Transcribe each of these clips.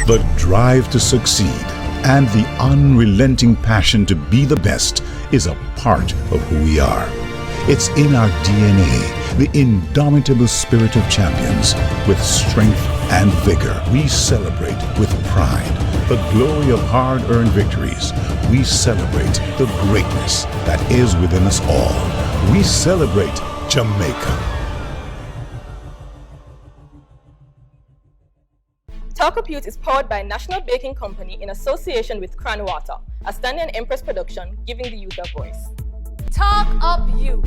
The drive to succeed and the unrelenting passion to be the best is a part of who we are. It's in our DNA, the indomitable spirit of champions. With strength and vigor, we celebrate with pride the glory of hard-earned victories. We celebrate the greatness that is within us all. We celebrate Jamaica. Talk Up Youth is powered by National Baking Company in association with Cran, Wata, a Stanley and Empress production, giving the youth a voice. Talk Up Youth.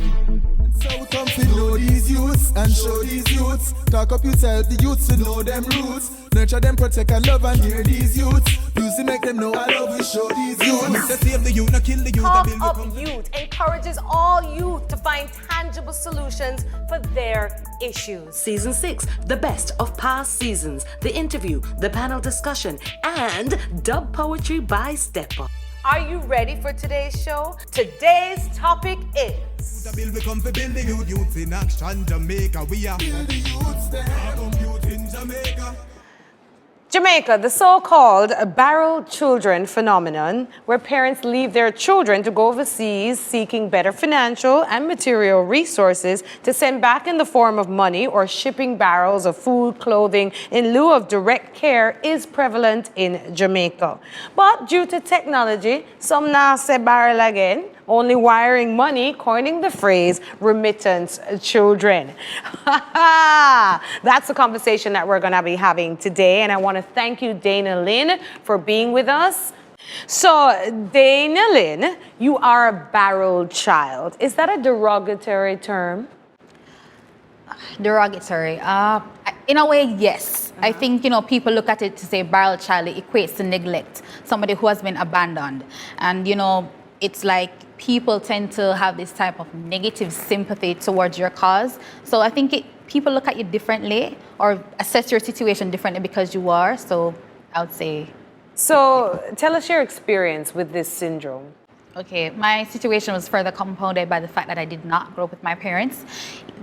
So we come to know these youths and show these youths. Talk up youths, help the youths to know them roots. Nurture them, protect and love and hear these youths. Music make them know I love, we show these youths. To save the youth, not kill the youth. Talk Up Youth encourages all youth to find tangible solutions for their issues. Season 6, the best of past seasons, the interview, the panel discussion, and dub poetry by Stepper. Are you ready for today's show? Today's topic is... The bill we come to build the youths in action, Jamaica. We are build the youths, the youth in Jamaica. Jamaica, the so-called barrel children phenomenon, where parents leave their children to go overseas seeking better financial and material resources to send back in the form of money or shipping barrels of food, clothing in lieu of direct care, is prevalent in Jamaica. But due to technology, some now say barrel again, only wiring money, coining the phrase remittance children. That's the conversation that we're going to be having today, and I want to thank you, Dana Lynn, for being with us. So, Dana Lynn, you are a barrel child. Is that a derogatory term? Derogatory. In a way, yes. I think, people look at it to say barrel child, it equates to neglect, somebody who has been abandoned. And, it's like people tend to have this type of negative sympathy towards your cause. So I think people look at you differently or assess your situation differently because you are. So I would say. So tell us your experience with this syndrome. Okay, my situation was further compounded by the fact that I did not grow up with my parents.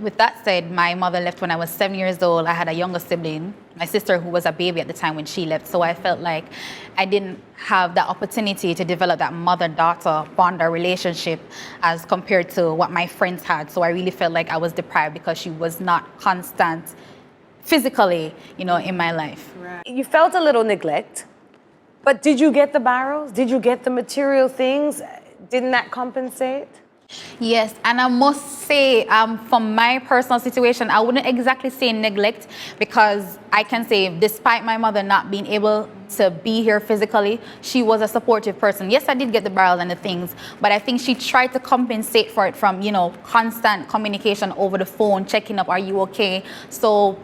With that said, my mother left when I was 7 years old. I had a younger sibling, my sister, who was a baby at the time when she left. So I felt like I didn't have the opportunity to develop that mother-daughter bond or relationship as compared to what my friends had. So I really felt like I was deprived because she was not constant physically, in my life. Right. You felt a little neglect, but did you get the barrels? Did you get the material things? Didn't that compensate? Yes, and I must say, from my personal situation, I wouldn't exactly say neglect, because I can say, despite my mother not being able to be here physically, she was a supportive person. Yes, I did get the barrels and the things, but I think she tried to compensate for it from, constant communication over the phone, checking up, are you okay? So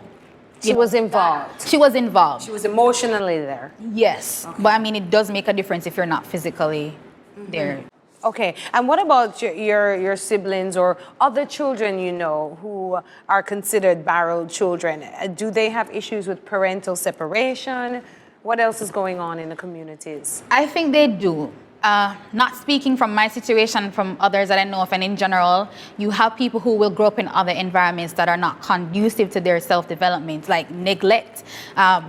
she was involved. She was involved. She was emotionally there. Yes, okay. But it does make a difference if you're not physically there. Okay, and what about your siblings or other children who are considered barrel children? Do they have issues with parental separation? What else is going on in the communities? I think they do. Not speaking from my situation, from others that I know of, and in general, you have people who will grow up in other environments that are not conducive to their self-development, like neglect.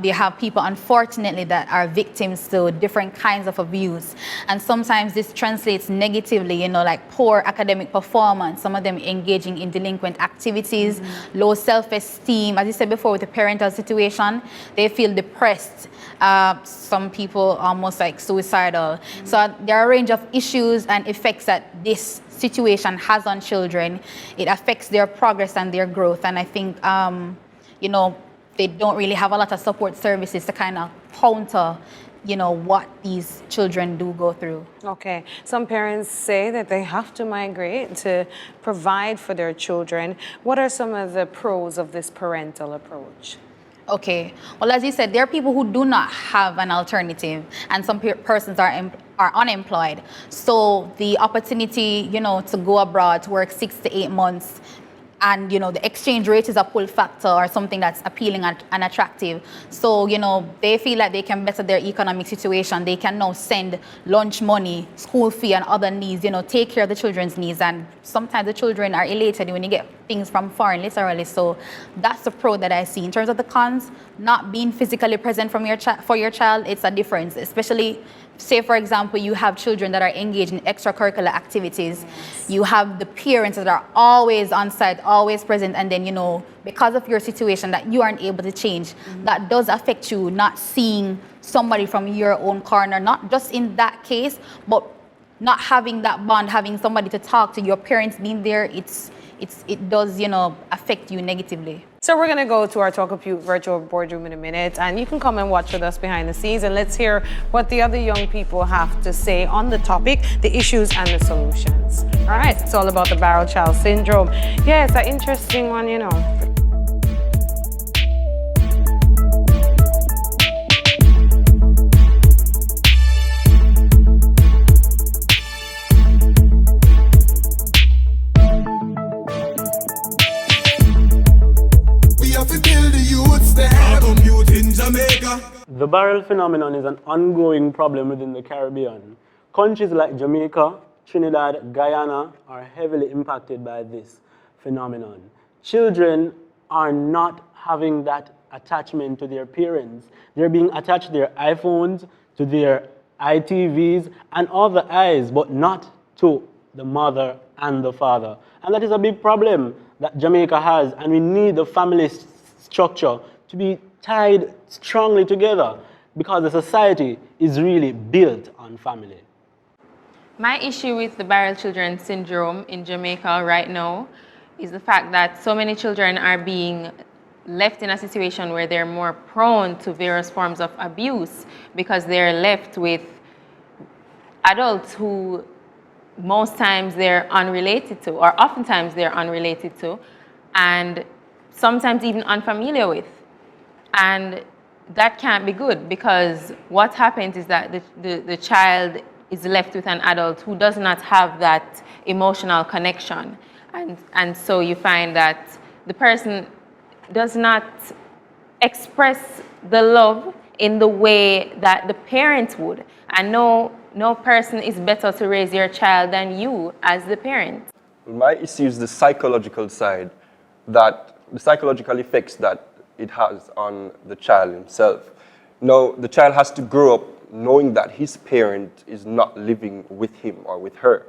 They have people, unfortunately, that are victims to different kinds of abuse. And sometimes this translates negatively, like poor academic performance, some of them engaging in delinquent activities, low self-esteem. As you said before, with the parental situation, they feel depressed. Some people almost like suicidal. So there are a range of issues and effects that this situation has on children. It affects their progress and their growth. And I think, they don't really have a lot of support services to kind of counter, what these children do go through. Okay. Some parents say that they have to migrate to provide for their children. What are some of the pros of this parental approach? Okay. Well, as you said, there are people who do not have an alternative, and some persons are unemployed. So the opportunity, to go abroad to work 6 to 8 months, and the exchange rate is a pull factor or something that's appealing and attractive. So they feel like they can better their economic situation. They can now send lunch money, school fee, and other needs. Take care of the children's needs. And sometimes the children are elated when you get things from foreign, literally. So that's the pro that I see. In terms of the cons, not being physically present from for your child, it's a difference. Especially, say for example, you have children that are engaged in extracurricular activities. Yes. You have the parents that are always on site, always present, and then, you know, because of your situation that you aren't able to change, that does affect you not seeing somebody from your own corner, not just in that case, but not having that bond, having somebody to talk to, your parents being there, it does, you know, affect you negatively. So we're going to go to our Talk of Youth virtual boardroom in a minute, and you can come and watch with us behind the scenes, and let's hear what the other young people have to say on the topic, the issues and the solutions. All right, it's all about the barrel child syndrome. Yeah, it's an interesting one, you know. Jamaica. The barrel phenomenon is an ongoing problem within the Caribbean. Countries like Jamaica, Trinidad, Guyana are heavily impacted by this phenomenon. Children are not having that attachment to their parents. They're being attached to their iPhones, to their ITVs, and all the eyes, but not to the mother and the father. And that is a big problem that Jamaica has, and we need the family structure to be tied strongly together because the society is really built on family. My issue with the barrel children syndrome in Jamaica right now is the fact that so many children are being left in a situation where they're more prone to various forms of abuse because they're left with adults who most times they're unrelated to, or oftentimes they're unrelated to, and sometimes even unfamiliar with. And that can't be good because what happens is that the child is left with an adult who does not have that emotional connection. And so you find that the person does not express the love in the way that the parents would. And no person is better to raise your child than you as the parent. My issue is the psychological side, that the psychological effects that it has on the child himself. Now, the child has to grow up knowing that his parent is not living with him or with her.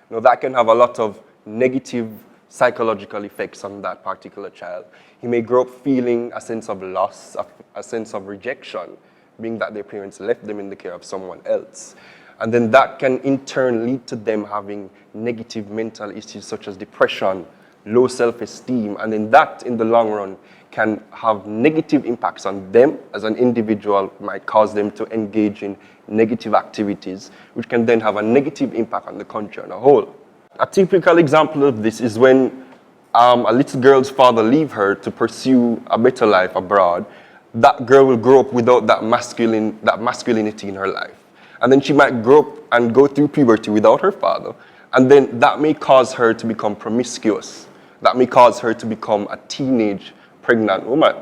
Now, that can have a lot of negative psychological effects on that particular child. He may grow up feeling a sense of loss, a sense of rejection, being that their parents left them in the care of someone else. And then that can in turn lead to them having negative mental issues such as depression, low self-esteem, and then that in the long run can have negative impacts on them as an individual, might cause them to engage in negative activities, which can then have a negative impact on the country on a whole. A typical example of this is when a little girl's father leaves her to pursue a better life abroad. That girl will grow up without that masculinity in her life. And then she might grow up and go through puberty without her father, and then that may cause her to become promiscuous. That may cause her to become a teenage pregnant woman.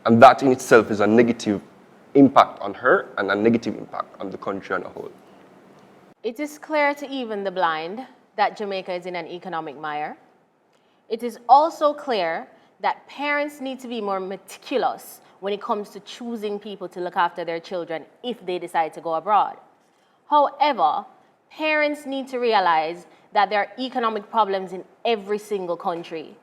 And that in itself is a negative impact on her and a negative impact on the country on a whole. It is clear to even the blind that Jamaica is in an economic mire. It is also clear that parents need to be more meticulous when it comes to choosing people to look after their children if they decide to go abroad. However, parents need to realize that there are economic problems in every single country.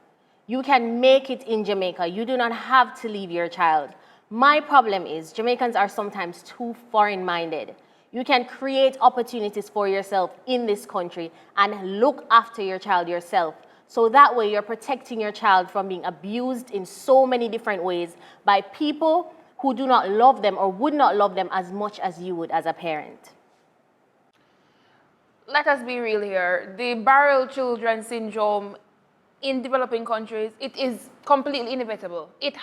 You can make it in Jamaica. You do not have to leave your child. My problem is Jamaicans are sometimes too foreign-minded. You can create opportunities for yourself in this country and look after your child yourself. So that way you're protecting your child from being abused in so many different ways by people who do not love them or would not love them as much as you would as a parent. Let us be real here. The barrel children syndrome in developing countries, it is completely inevitable. It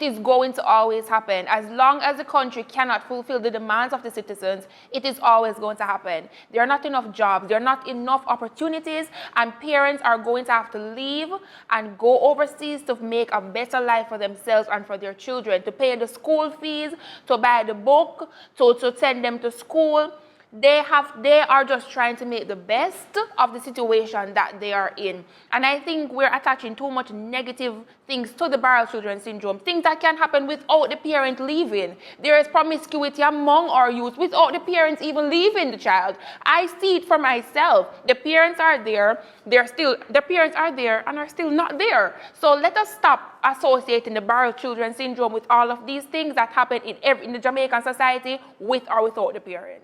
is going to always happen. As long as the country cannot fulfill the demands of the citizens, it is always going to happen. There are not enough jobs, there are not enough opportunities, and parents are going to have to leave and go overseas to make a better life for themselves and for their children, to pay the school fees, to buy the book, to send them to school. They are just trying to make the best of the situation that they are in. And I think we're attaching too much negative things to the barrel children syndrome, things that can happen without the parent leaving. There is promiscuity among our youth without the parents even leaving the child. I see it for myself. The parents are there, the parents are there and are still not there. So let us stop associating the barrel children syndrome with all of these things that happen in the Jamaican society with or without the parents.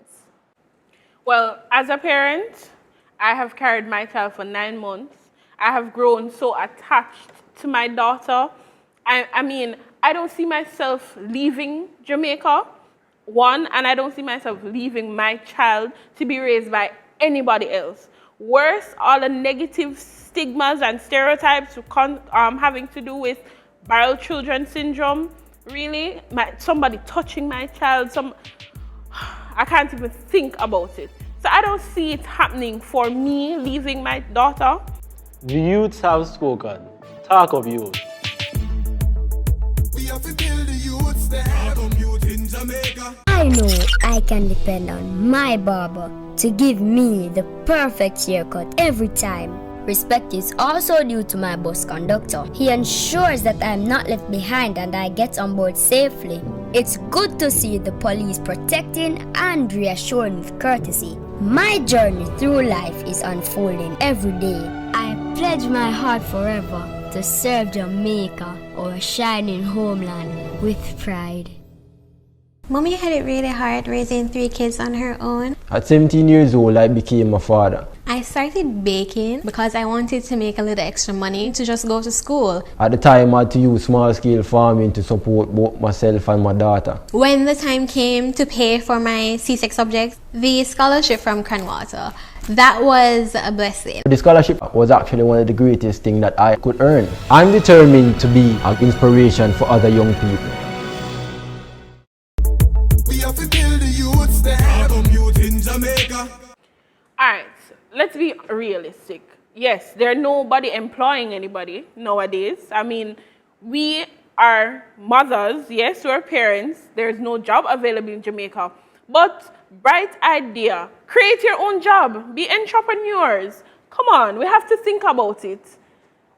Well, as a parent, I have carried my child for 9 months. I have grown so attached to my daughter. I mean, I don't see myself leaving Jamaica, one, and I don't see myself leaving my child to be raised by anybody else. Worse, all the negative stigmas and stereotypes having to do with barrel children syndrome. Really, somebody touching my child, I can't even think about it. So I don't see it happening for me leaving my daughter. The youths have spoken. Talk of youth. We have to build the youths, they have a youth in Jamaica. I know I can depend on my barber to give me the perfect haircut every time. Respect is also due to my bus conductor. He ensures that I am not left behind and I get on board safely. It's good to see the police protecting and reassuring with courtesy. My journey through life is unfolding every day. I pledge my heart forever to serve Jamaica, our shining homeland, with pride. Mommy had it really hard raising 3 kids on her own. At 17 years old, I became a father. I started baking because I wanted to make a little extra money to just go to school. At the time, I had to use small-scale farming to support both myself and my daughter. When the time came to pay for my SE6 subjects, the scholarship from Cran, Wata, that was a blessing. The scholarship was actually one of the greatest things that I could earn. I'm determined to be an inspiration for other young people. We have to build the youths, they have a youth in Jamaica. Alright, let's be realistic. Yes, there's nobody employing anybody nowadays. I mean, we are mothers, yes, we're parents. There's no job available in Jamaica. But bright idea, create your own job, be entrepreneurs. Come on, we have to think about it.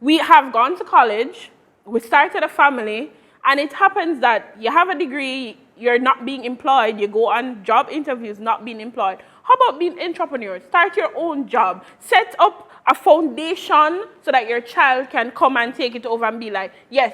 We have gone to college, we started a family, and it happens that you have a degree, you're not being employed, you go on job interviews not being employed. How about being entrepreneurs? Start your own job. Set up a foundation so that your child can come and take it over and be like, yes,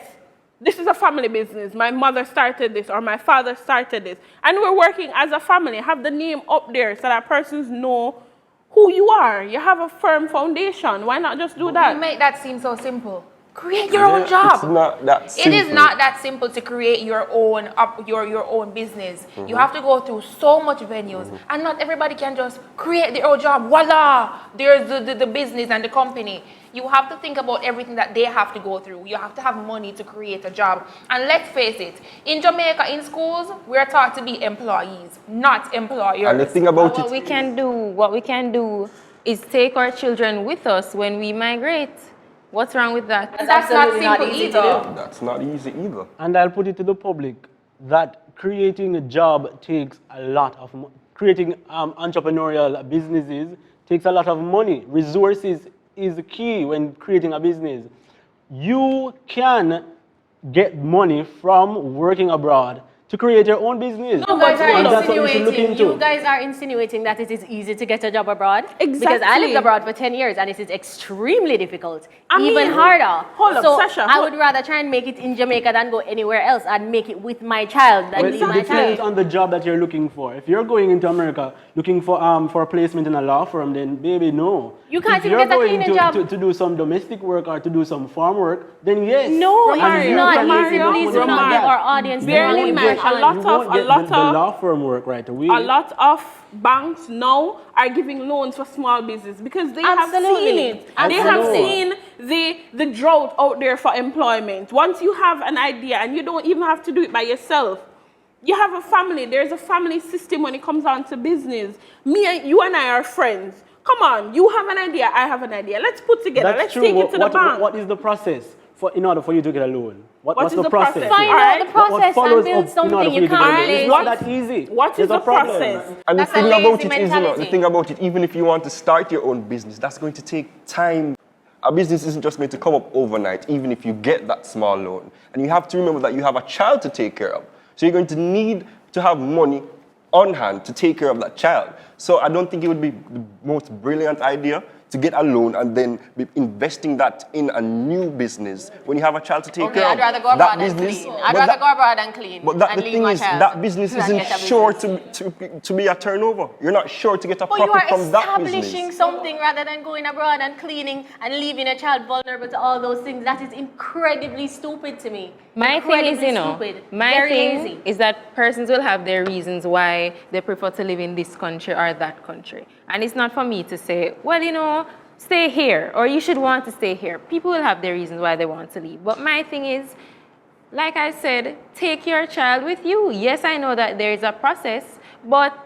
this is a family business. My mother started this or my father started this. And we're working as a family. Have the name up there so that persons know who you are. You have a firm foundation. Why not just do that? You make that seem so simple. Create your own job. It's not that simple. It is not that simple to create your own your own business. You have to go through so much venues, and not everybody can just create their own job. Voila! There's the business and the company. You have to think about everything that they have to go through. You have to have money to create a job. And let's face it, in Jamaica, in schools, we're taught to be employees, not employers. And the thing about What we can do is take our children with us when we migrate. What's wrong with that? And that's not simple either. That's not easy either. And I'll put it to the public that creating a job takes a lot of creating entrepreneurial businesses takes a lot of money. Resources is key when creating a business. You can get money from working abroad to create your own business. You guys are insinuating that it is easy to get a job abroad. Exactly. Because I lived abroad for 10 years and it is extremely difficult. Even even harder. Hold up, so Sasha. I would rather try and make it in Jamaica than go anywhere else and make it with my child than Well, leave it my depends child. on the job that you're looking for. If you're going into America looking for a placement in a law firm, then baby, no. You can't if even you're get a going cleaning job. to do some domestic work or to do some farm work, then yes. No, it's Mario, not Mario, easy. Please do not give our audience the wrong barely man. impression. The law firm work right away. A lot of banks now are giving loans for small business because they have seen it. They have seen the drought out there for employment. Once you have an idea and you don't even have to do it by yourself, you have a family. There's a family system when it comes down to business. You and I are friends. Come on, you have an idea, I have an idea. Let's put together. Let's take it to the bank. What is the process in order for you to get a loan? What's is the process? Find out the process and build something you can't It's not that easy. What is the process? And the That's thing a lazy about it is, you know, mentality. the thing about it, even if you want to start your own business, that's going to take time. A business isn't just going to come up overnight, even if you get that small loan. And you have to remember that you have a child to take care of. So you're going to need to have money on hand to take care of that child. So I don't think it would be the most brilliant idea to get a loan and then be investing that in a new business when you have a child to take care of. I'd rather go abroad and clean. I'd rather go abroad and clean. But that, and the leave thing my is, child that business and isn't get a sure business. to be a turnover. You're not sure to get a But you profit are from that business. establishing something rather than going abroad and cleaning and leaving a child vulnerable to all those things. That is incredibly stupid to me. My thing is, you know, stupid. my Very thing lazy. is that persons will have their reasons why they prefer to live in this country or that country. And it's not for me to say, well, you know, stay here, or you should want to stay here. People will have their reasons why they want to leave. But my thing is, like I said, take your child with you. Yes, I know that there is a process, but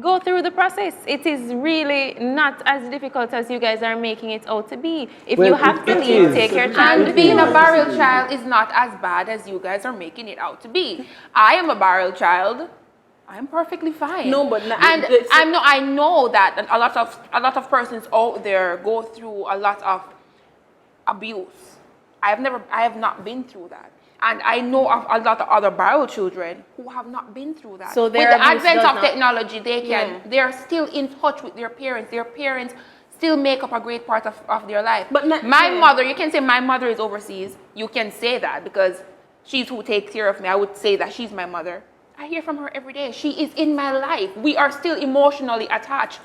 go through the process. It is really not as difficult as you guys are making it out to be. If you have to leave, take your child. And being a barrel child is not as bad as you guys are making it out to be. I am a barrel child. I'm perfectly fine. No, but I know that a lot of persons out there go through a lot of abuse. I have not been through that. And I know of a lot of other barrel children who have not been through that. So with the advent of not... technology, they're still in touch with their parents. Their parents still make up a great part of their life. But my mother, you can say my mother is overseas. You can say that because she's who takes care of me. I would say that she's my mother. I hear from her every day. She is in my life. We are still emotionally attached.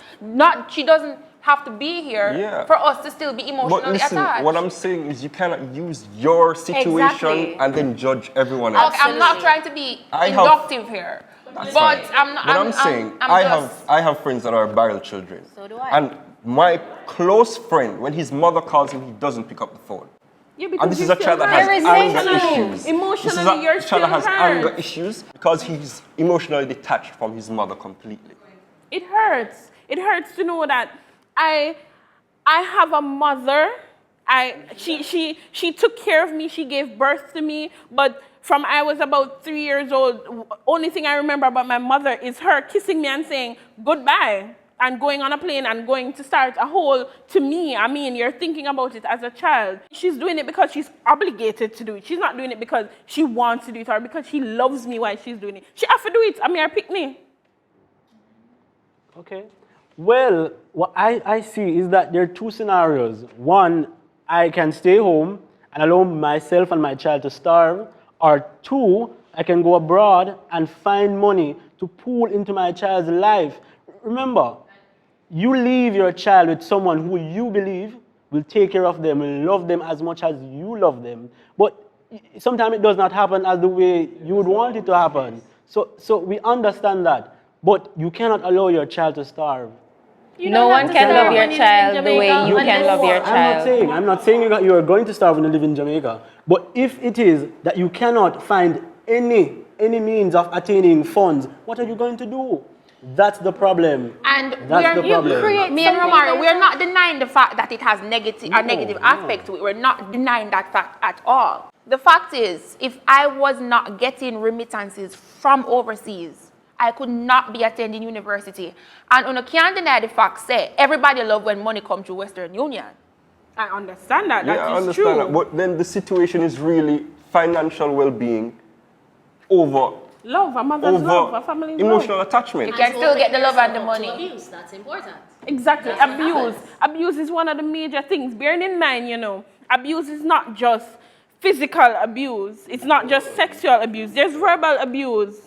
She doesn't have to be here for us to still be emotionally attached. What I'm saying is you cannot use your situation and then judge everyone else. Okay, I'm not trying to be inductive here. But I'm saying I have friends that are barrel children. So do I. And my close friend, when his mother calls him, he doesn't pick up the phone. Yeah, because and this is a child that has anger issues. Emotionally, you're still child that has hurt. anger issues because he's emotionally detached from his mother completely. It hurts. It hurts to know that I have a mother. She took care of me. She gave birth to me. But from I was about 3 years old, only thing I remember about my mother is her kissing me and saying goodbye. And going on a plane and going to start a whole, to me, I mean, you're thinking about it as a child. She's doing it because she's obligated to do it. She's not doing it because she wants to do it or because she loves me while she's doing it. She has to do it. I mean, her pick me. Okay. Well, what I see is that there are two scenarios. One, I can stay home and allow myself and my child to starve. Or two, I can go abroad and find money to pool into my child's life. Remember, you leave your child with someone who you believe will take care of them, will love them as much as you love them. But sometimes it does not happen as the way you would want it to happen. So we understand that. But you cannot allow your child to starve. No one can love your child the way you can love your child. I'm not saying you are going to starve when you live in Jamaica. But if it is that you cannot find any means of attaining funds, what are you going to do? That's the problem. And me and Romario, we are not denying the fact that it has a negative aspect to it. We're not denying that fact at all. The fact is, if I was not getting remittances from overseas, I could not be attending university. And you can't deny the fact, say, everybody love when money comes through Western Union. I understand that. I understand that. But then the situation is really financial well-being over love, a mother's love, a family's emotional love. attachment. You can still get the love and the money. Abuse, that's important. Exactly. Abuse. Abuse is one of the major things. Bearing in mind, abuse is not just physical abuse. It's not just sexual abuse. There's verbal abuse.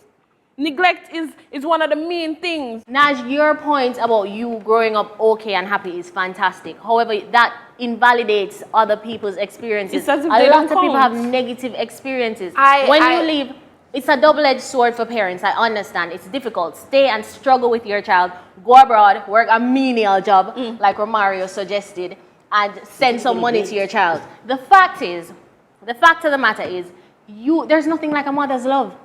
Neglect is one of the main things. Naj, your point about you growing up okay and happy is fantastic. However, that invalidates other people's experiences. It's as if a they lot don't of people count. have negative experiences. When you leave, it's a double-edged sword for parents. I understand. It's difficult. Stay and struggle with your child. Go abroad, work a menial job, like Romario suggested, and send some money to your child. The fact of the matter is, there's nothing like a mother's love.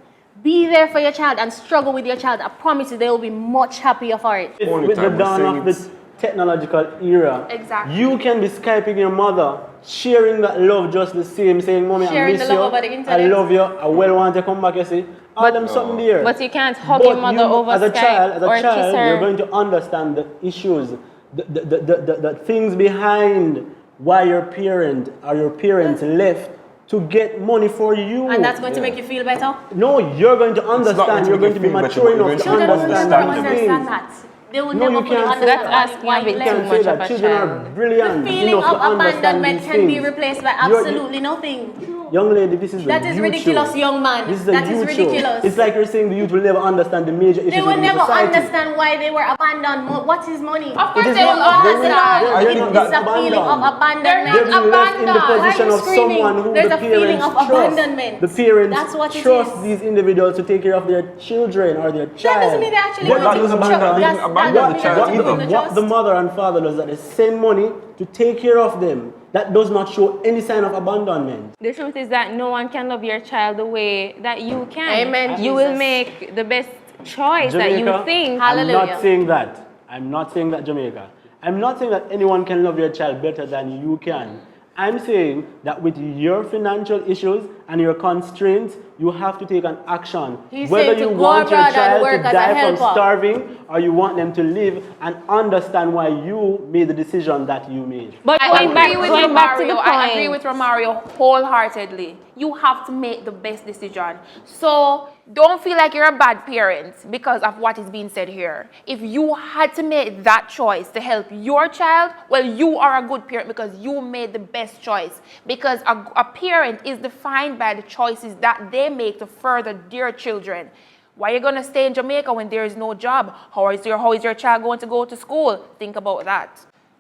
Be there for your child and struggle with your child. I promise you, they will be much happier for it. With the dawn of the technological era, exactly. you can be Skyping your mother sharing that love just the same, saying, Mommy, I Sharing miss the you, love over the I internet. love you, I well want to come back, you see. All them something there. But you can't hug your mother over as a Skype or kiss her. you're going to understand the issues, the things behind why your parent or your parents left to get money for you. And that's going to make you feel better? No, you're going to understand. You're going to be mature enough to Children will never understand understand that. They will No, never you fully can't say understand that. why you You can't left. say that. Children are brilliant. The feeling enough of to understand abandonment these can be things. replaced by absolutely nothing. Young lady, this is That a is youth ridiculous, show. young man. This is a That is youth ridiculous. show. It's like you're saying the youth will never understand the major issues They will in never society. understand why they were abandoned. What is money? Of course It is they will not- they will- understand. they're It not is a feeling of abandonment. They're being left in the position of someone who There's the a feeling parents of trust. abandonment. The parents That's what it trust is. these individuals to take care of their children or their child. That doesn't mean they actually They're want not to abandoned. that doesn't mean they're giving the What the mother and father does that they send money to take care of them. That does not show any sign of abandonment. The truth is that no one can love your child the way that you can. Amen, You will Jesus. make the best choice that you Jamaica, think. I'm not saying that. I'm not saying that, Jamaica. I'm not saying that anyone can love your child better than you can. I'm saying that with your financial issues and your constraints, you have to take an action. He's Whether saying to you go want your abroad and child work to as a die from helper. starving or you want them to live and understand why you made the decision that you made. But I agree with Romario. I agree with Romario wholeheartedly. You have to make the best decision. So don't feel like you're a bad parent because of what is being said here. If you had to make that choice to help your child, well, you are a good parent because you made the best choice. Because a parent is defined by the choices that they make to further their children. Why are you going to stay in Jamaica when there is no job? How is your child going to go to school? Think about that.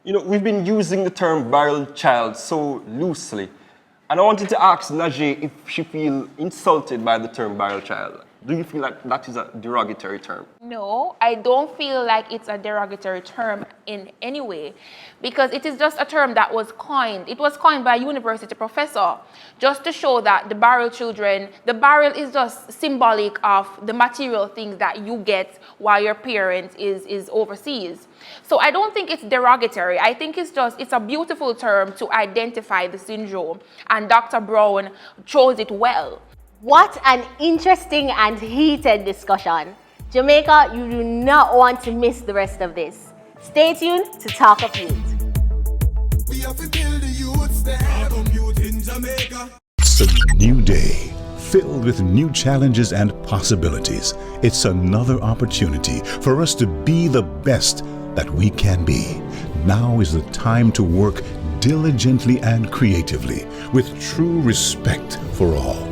You know, we've been using the term barrel child so loosely. And I wanted to ask Najee if she feels insulted by the term barrel child. Do you feel like that is a derogatory term? No, I don't feel like it's a derogatory term in any way because it is just a term that was coined. It was coined by a university professor just to show that the barrel children, the barrel is just symbolic of the material things that you get while your parent is overseas. So I don't think it's derogatory. I think it's a beautiful term to identify the syndrome, and Dr. Brown chose it well. What an interesting and heated discussion. Jamaica, you do not want to miss the rest of this. Stay tuned to Talk of Youth. We have to build the youths, the album youth in Jamaica. It's a new day filled with new challenges and possibilities. It's another opportunity for us to be the best that we can be. Now is the time to work diligently and creatively with true respect for all.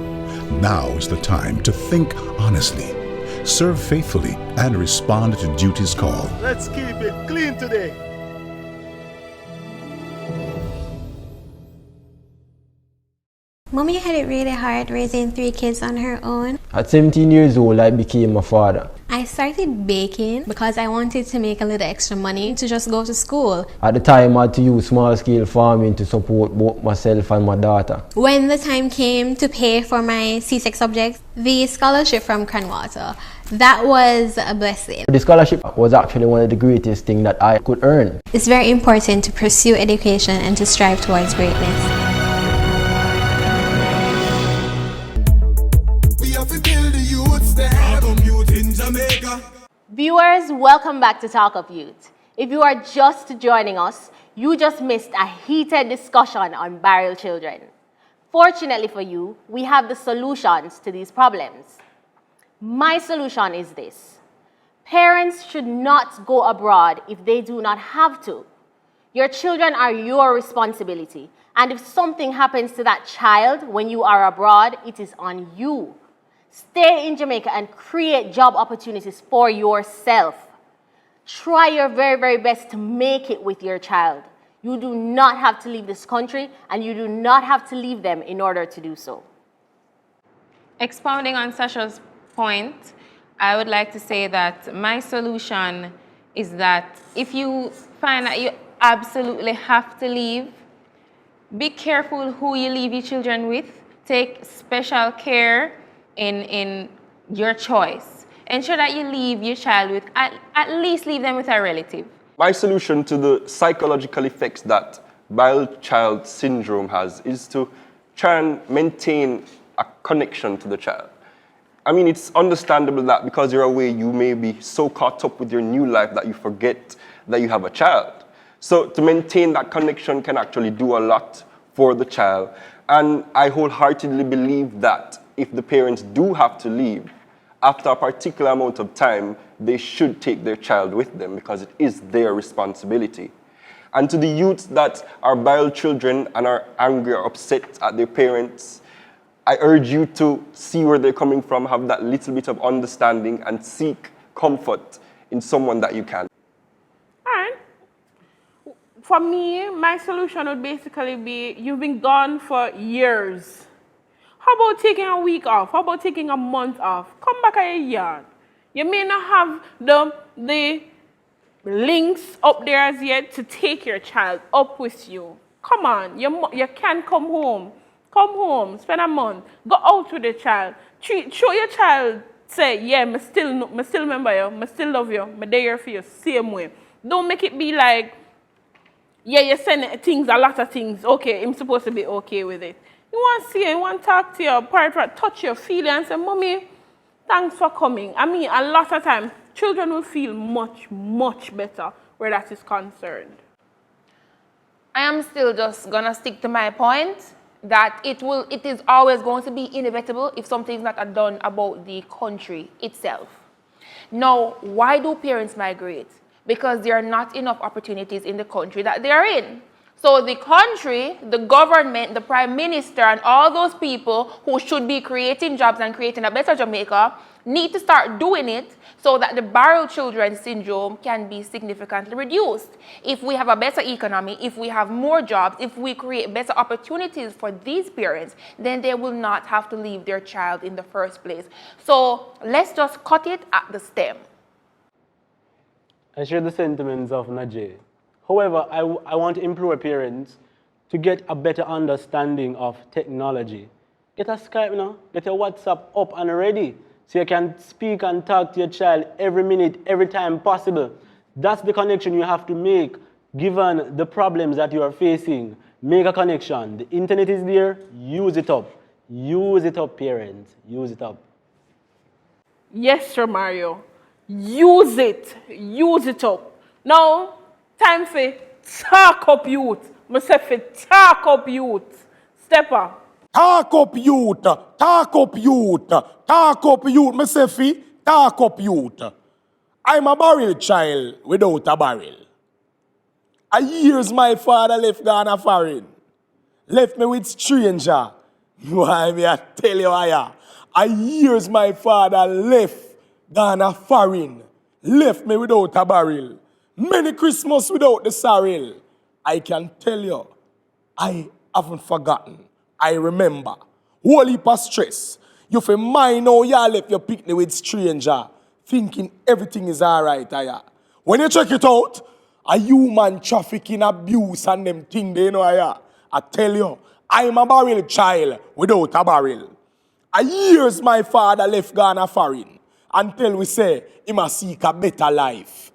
Now is the time to think honestly, serve faithfully, and respond to duty's call. Let's keep it clean today. Mommy had it really hard raising 3 kids on her own. At 17 years old, I became a father. I started baking because I wanted to make a little extra money to just go to school. At the time, I had to use small-scale farming to support both myself and my daughter. When the time came to pay for my SE6 subjects, the scholarship from Cran, that was a blessing. The scholarship was actually one of the greatest things that I could earn. It's very important to pursue education and to strive towards greatness. Viewers, welcome back to Talk of Youth. If you are just joining us, you just missed a heated discussion on barrel children. Fortunately for you, we have the solutions to these problems. My solution is this. Parents should not go abroad if they do not have to. Your children are your responsibility, and if something happens to that child when you are abroad, it is on you. Stay in Jamaica and create job opportunities for yourself. Try your very, very best to make it with your child. You do not have to leave this country, and you do not have to leave them in order to do so. Expounding on Sasha's point, I would like to say that my solution is that if you find that you absolutely have to leave, be careful who you leave your children with. Take special care in your choice. Ensure that you leave your child with, at least leave them with a relative. My solution to the psychological effects that child syndrome has is to try and maintain a connection to the child. I mean, it's understandable that because you're away, you may be so caught up with your new life that you forget that you have a child. So to maintain that connection can actually do a lot for the child. And I wholeheartedly believe that if the parents do have to leave, after a particular amount of time, they should take their child with them because it is their responsibility. And to the youths that are viral children and are angry or upset at their parents, I urge you to see where they're coming from, have that little bit of understanding, and seek comfort in someone that you can. All right. For me, my solution would basically be, you've been gone for years. How about taking a week off? How about taking a month off? Come back a year. You may not have the links up there as yet to take your child up with you. Come on, you can come home. Come home, spend a month, go out with the child. Show your child, say, yeah, I still remember you, I still love you, I'm there for you, same way. Don't make it be like, yeah, you send things, a lot of things, okay, I'm supposed to be okay with it. You want to see you, you want to talk to your partner, touch your feelings, and say, Mommy, thanks for coming. I mean, a lot of times, children will feel much, much better where that is concerned. I am still just going to stick to my point that it is always going to be inevitable if something is not done about the country itself. Now, why do parents migrate? Because there are not enough opportunities in the country that they are in. So the country, the government, the prime minister, and all those people who should be creating jobs and creating a better Jamaica need to start doing it so that the barrel children syndrome can be significantly reduced. If we have a better economy, if we have more jobs, if we create better opportunities for these parents, then they will not have to leave their child in the first place. So let's just cut it at the stem. I share the sentiments of Najee. However, I want to implore parents to get a better understanding of technology. Get a Skype now, get your WhatsApp up and ready so you can speak and talk to your child every minute, every time possible. That's the connection you have to make given the problems that you are facing. Make a connection. The internet is there, use it up. Use it up, parents. Use it up. Yes, Sir Mario. Use it. Use it up. Now, time for talk up youth. Myself for talk up youth. Step up. Talk up youth. Talk up youth. Talk up youth. Myself talk up youth. I'm a barrel child without a barrel. A years my father left Ghana foreign. Left me with stranger. Why me I tell you why? A years my father left Ghana foreign. Left me without a barrel. Many Christmas without the sorrel. I can tell you, I haven't forgotten. I remember. Whole heap of stress. You feel mind how you left your picnic with stranger, thinking everything is alright. When you check it out, a human trafficking, abuse and them things they know. I tell you, I'm a barrel child without a barrel. A years my father left Ghana foreign until we say he must seek a better life.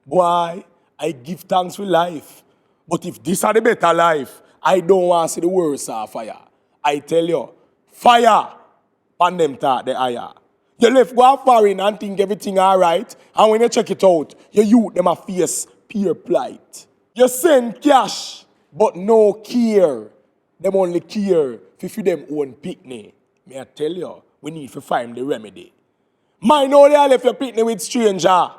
Boy, I give thanks for life. But if this are the better life, I don't want to see the worst of fire. I tell you, fire on them thought the higher. You left go foreign and think everything all right, and when you check it out, you youth them a face peer plight. You send cash, but no care. Them only care for them own picnic. May I tell you, we need to find the remedy. Mine only I left your picnic with stranger.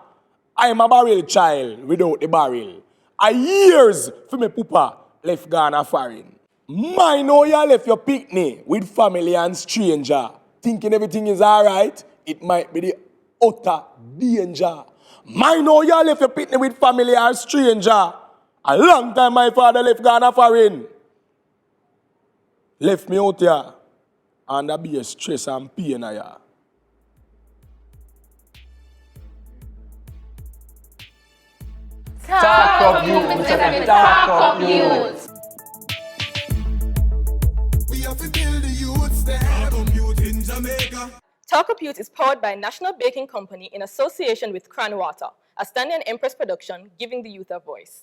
I am a barrel child without the barrel. A years for me papa left Ghana foreign. Mine know you left your picnic with family and stranger. Thinking everything is alright, it might be the utter danger. Mine know you left your picnic with family and stranger. A long time my father left Ghana foreign. Left me out here and there be a stress and pain here. Talk up youth. Talk up youth. We have to build the youths, the talk up youth in Jamaica. Talk Up Youth is powered by National Baking Company in association with Cran, Wata, a Stanley and Empress production, giving the youth a voice.